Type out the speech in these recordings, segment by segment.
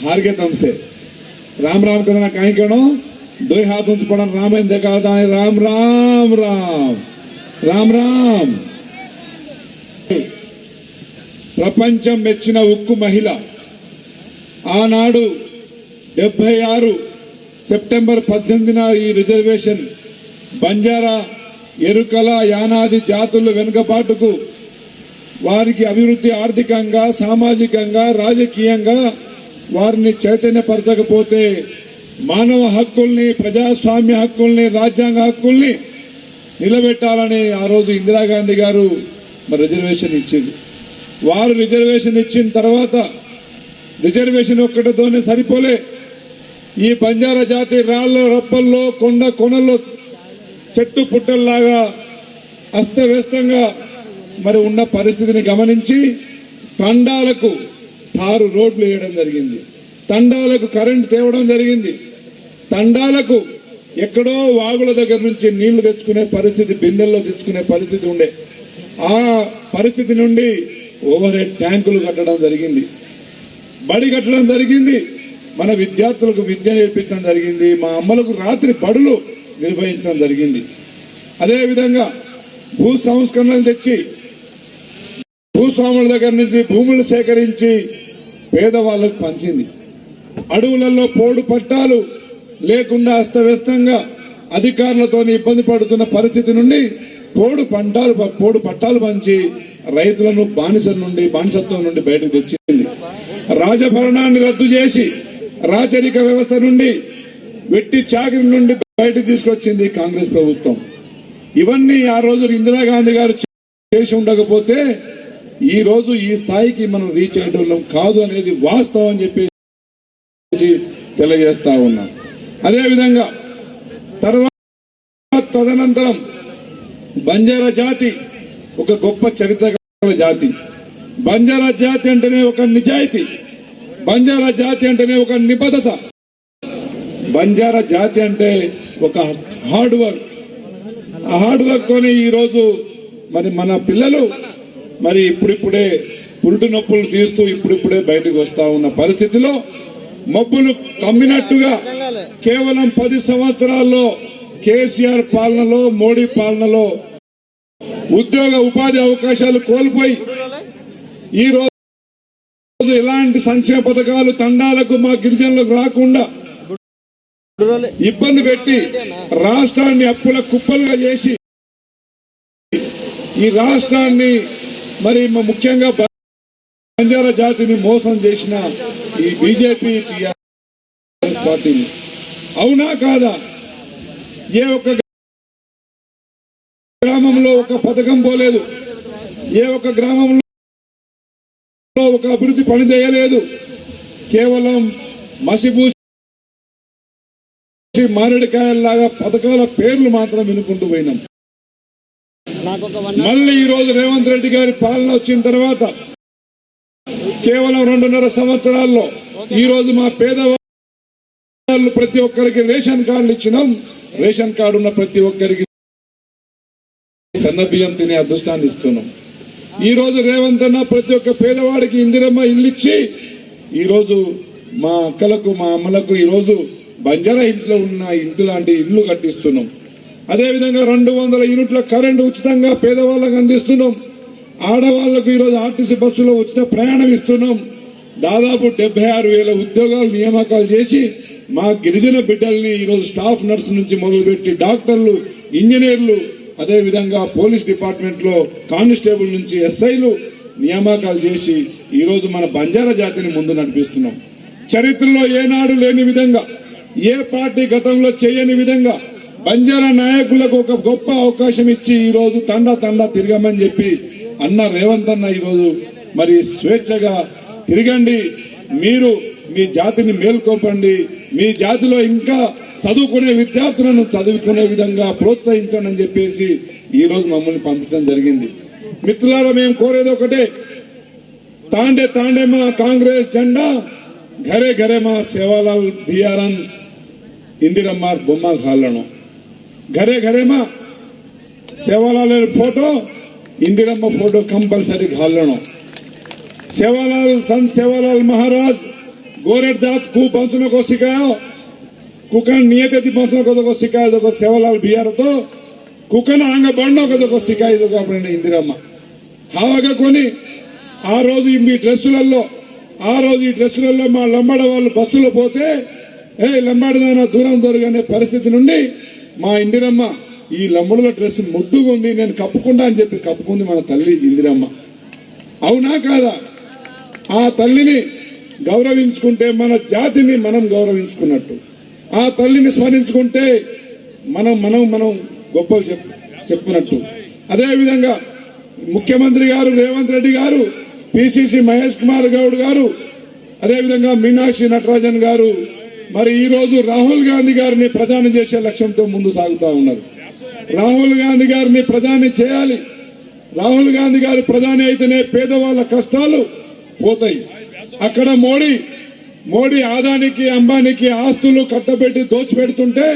हार गए तुमसे। राम राम करना कहीं कहो, दो हाथ ऊंच पड़ा राम देखा है राम राम राम राम राम। ప్రపంచం మెచ్చిన ఉక్కు మహిళ ఆనాడు 76 సెప్టెంబర్ 18న ఈ రిజర్వేషన్ బంజారా ఎరుకల యానాది జాతుల వెనుకబాటుకు వారికి అభివృద్ధి ఆర్థికంగా సామాజికంగా రాజకీయంగా వారిని చైతన్యపరచకపోతే మానవ హక్కుల్ని ప్రజాస్వామ్య హక్కుల్ని రాజ్యాంగ హక్కుల్ని నిలబెట్టాలని ఆ రోజు ఇందిరాగాంధీ గారు రిజర్వేషన్ ఇచ్చింది। వారు రిజర్వేషన్ ఇచ్చిన తర్వాత రిజర్వేషన్ ఒక్కటితోనే సరిపోలే, ఈ బంజారా జాతి రాళ్ల రప్పల్లో కొండ కొనల్లో చెట్టు పుట్టల్లాగా అస్తవ్యస్తంగా ఉన్న పరిస్థితిని గమనించి తండాలకు తారు రోడ్లు వేయడం జరిగింది, తండాలకు కరెంటు తేవడం జరిగింది, తండాలకు ఎక్కడో వాగుల దగ్గర నుంచి నీళ్లు తెచ్చుకునే పరిస్థితి, బిందెల్లో తెచ్చుకునే పరిస్థితి ఉండే, ఆ పరిస్థితి నుండి ఓవర్ హెడ్ ట్యాంకులు కట్టడం జరిగింది, బడి కట్టడం జరిగింది, మన విద్యార్థులకు విద్య నేర్పించడం జరిగింది, మా అమ్మలకు రాత్రి బడులు నిర్వహించడం జరిగింది। అదేవిధంగా భూ సంస్కరణలు తెచ్చి భూస్వాముల దగ్గర నుంచి భూములు సేకరించి పేదవాళ్లకు పంచింది। అడవులలో పోడు పట్టాలు లేకుండా అస్తవ్యస్తంగా అధికారులతో ఇబ్బంది పడుతున్న పరిస్థితి నుండి పోడు పట్టాలు పంచి రైతులను బానిసత్వం నుండి బయటకు తెచ్చింది। రాజభరణాన్ని రద్దు చేసి రాచరిక వ్యవస్థ నుండి వెట్టి చాకిరి నుండి బయటకు తీసుకొచ్చింది కాంగ్రెస్ ప్రభుత్వం। ఇవన్నీ ఆ రోజు ఇందిరాగాంధీ గారు చేసి ఉండకపోతే ఈ రోజు ఈ స్థాయికి మనం రీచ్ అయ్యేటోళ్ళం కాదు అనేది వాస్తవం అని చెప్పేసి తెలియజేస్తా ఉన్నాం। అదేవిధంగా తదనంతరం బంజారా జాతి ఒక గొప్ప చరిత్ర గల జాతి, బంజారా జాతి అంటేనే ఒక నిజాయితీ, బంజారా జాతి అంటేనే ఒక నిబద్ధత, బంజారా జాతి అంటే ఒక హార్డ్ వర్క్, ఆ హార్డ్ వర్క్ తోనే ఈ రోజు మన పిల్లలు ఇప్పుడిప్పుడే పురుటి నొప్పులు తీస్తూ ఇప్పుడిప్పుడే బయటకు వస్తా ఉన్న పరిస్థితిలో మబ్బులు కమ్మినట్టుగా కేవలం 10 సంవత్సరాల్లో కేసీఆర్ పాలనలో మోడీ పాలనలో ఉద్యోగ ఉపాధి అవకాశాలు కోల్పోయి ఈ రోజు ఎలాంటి సంక్షేమ పథకాలు తండాలకు మా గిరిజనులకు రాకుండా ఇబ్బంది పెట్టి రాష్ట్రాన్ని అప్పుల కుప్పలుగా చేసి ఈ రాష్ట్రాన్ని ముఖ్యంగా బంజారా జాతిని మోసం చేసిన ఈ బీజేపీ టీఆర్ఎస్ పార్టీని అవునా కాదా? ఏ ఒక్క గ్రామంలో ఒక పథకం పోలేదు, ఏ ఒక్క గ్రామంలో ఒక అభివృద్ధి పని చేయలేదు, కేవలం మసిబూసి మారేడుకాయల్లాగా పథకాల పేర్లు మాత్రం వినుకుంటూ పోయినాం। మళ్ళీ ఈ రోజు రేవంత్ రెడ్డి గారి పాలన వచ్చిన తర్వాత కేవలం 2.5 సంవత్సరాల్లో ఈ రోజు మా పేదవాళ్ళు ప్రతి ఒక్కరికి రేషన్ కార్డులు ఇచ్చినాం, రేషన్ కార్డు ఉన్న ప్రతి ఒక్కరికి సన్నబియ్యం తినే అదృష్టాన్ని ఇస్తున్నాం। ఈ రోజు రేవంత్ అన్న ప్రతి ఒక్క పేదవాడికి ఇందిరమ్మ ఇల్లు ఇచ్చి ఈ రోజు మా అక్కలకు మా అమ్మలకు ఈ రోజు బంజారా హిల్స్ లో ఉన్న ఇంటి లాంటి ఇల్లు కట్టిస్తున్నాం। అదేవిధంగా 200 యూనిట్ల కరెంటు ఉచితంగా పేదవాళ్ళకు అందిస్తున్నాం। ఆడవాళ్లకు ఈ రోజు ఆర్టీసీ బస్సులో ఉచిత ప్రయాణం ఇస్తున్నాం। దాదాపు 76,000 ఉద్యోగాలు నియామకాలు చేసి మా గిరిజన బిడ్డల్ని ఈ రోజు స్టాఫ్ నర్స్ నుంచి మొదలుపెట్టి డాక్టర్లు, ఇంజనీర్లు, అదేవిధంగా పోలీస్ డిపార్ట్మెంట్ లో కానిస్టేబుల్ నుంచి ఎస్ఐలు నియామకాలు చేసి ఈ రోజు మన బంజారా జాతిని ముందు నడిపిస్తున్నాం। చరిత్రలో ఏనాడు లేని విధంగా, ఏ పార్టీ గతంలో చేయని విధంగా బంజారా నాయకులకు ఒక గొప్ప అవకాశం ఇచ్చి ఈ రోజు తండా తిరగమని చెప్పి అన్న రేవంత్ అన్న ఈ రోజు స్వేచ్ఛగా తిరగండి, మీరు మీ జాతిని మేల్కొల్పండి, మీ జాతిలో ఇంకా చదువుకునే విద్యార్థులను చదువుకునే విధంగా ప్రోత్సహించండి అని చెప్పేసి ఈ రోజు మమ్మల్ని పంపించడం జరిగింది। మిత్రులారా, మేము కోరేది ఒకటే, తాండే తాండే మా కాంగ్రెస్ జెండా, घरे घरे में सेवालाल बियारन इंदिरम्मा बोम्मा घालनो, घरे घरे में Sevalal photo Indiramma photo compulsory घालनो। सेवालाल संत सेवालाल महाराज गोरेट जात को पंचनों को सिखाओ कुकन नियत थी पंचनों को सिखाए तो सेवालाल बिहार तो कुकन आंग बढ़नों को सिखाई तो अपने इंदिरम्मा हावगा कोनी ఆ రోజు ఈ డ్రెస్సులలో మా లంబాడ వాళ్ళు బస్సులో పోతే లంబాడదానా దూరం దొరకనే పరిస్థితి నుండి మా ఇందిరమ్మ ఈ లంబడుల డ్రెస్ ముద్దుగా ఉంది నేను కప్పుకుంటా అని చెప్పి కప్పుకుంది మన తల్లి ఇందిరమ్మ. అవునా కాదా? ఆ తల్లిని గౌరవించుకుంటే మన జాతిని మనం గౌరవించుకున్నట్టు, ఆ తల్లిని స్మరించుకుంటే మనం మనం మనం గొప్పలు చెప్పుకున్నట్టు. అదేవిధంగా ముఖ్యమంత్రి గారు రేవంత్ రెడ్డి గారు, పిసిసి మహేష్ కుమార్ గౌడ్ గారు, అదేవిధంగా మీనాక్షి నటరాజన్ గారు మరి ఈ రోజు రాహుల్ గాంధీ గారిని ప్రధాని చేసే లక్ష్యంతో ముందు సాగుతా ఉన్నారు. రాహుల్ గాంధీ గారిని ప్రధాని చేయాలి. రాహుల్ గాంధీ గారు ప్రధాని అయితేనే పేదవాళ్ల కష్టాలు పోతాయి. అక్కడ మోడీ ఆదానికి అంబానీకి ఆస్తులు కట్టబెట్టి దోచిపెడుతుంటే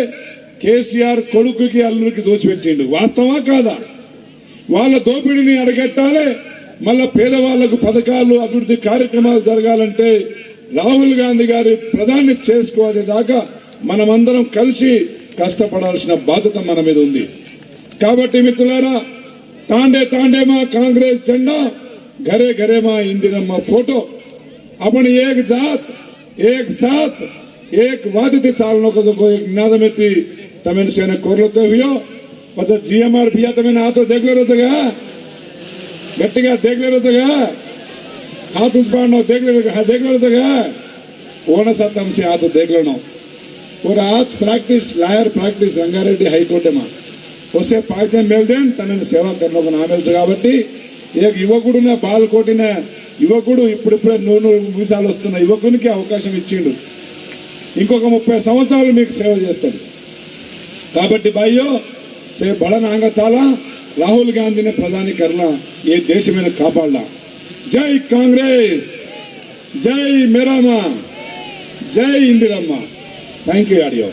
కేసీఆర్ కొడుకుకి అల్లుడికి దోచిపెట్టిండు. వాస్తవా కాదా? వాళ్ళ దోపిడీని అరికట్టాలి. మళ్ళా పేదవాళ్లకు పథకాలు అభివృద్ధి కార్యక్రమాలు జరగాలంటే రాహుల్ గాంధీ గారి ప్రధాని చేసుకోవాలి దాకా మనమందరం కలిసి కష్టపడాల్సిన బాధ్యత మన మీద ఉంది. కాబట్టి మిత్రులారా, తాండే తాండే మా కాంగ్రెస్ జెండా, घरे घरे मां इंदिरम्मा फोटो, अपनी एक जात एक साथ एक वादते चालनो को एक निनादमेती तमें सेने कोरलते हुए पता जीएमआर बिया तमें हाथों देखले रहतेगा, गट्टिगा देखले रहतेगा, हाथ उस्पाड़नो देखले रहतेगा, ओना सातम से हाथों देखले नो. और आज practice lawyer practice Rangareddy high court में उसे पार्टी में मेल दें तमें सेवा करने को नाम मिलता కాబట్టి एक యువకుడున బాల్కోటిన యువకుడు ఇప్పుడిప్పుడే 100 వీసాలు వస్తున్న యువకునికి అవకాశం ఇచ్చిండు. ఇంకొక 30 సంవత్సరాలు మీకు సేవ చేస్తాడు. కాబట్టి భాయ్యో से बड़ा नांगा चाला राहुल गांधी ने प्रधानी करना ये देश में कापाड़ना. जय कांग्रेस, जय मेरामा, जय इंदिरम्मा. Thank you audio.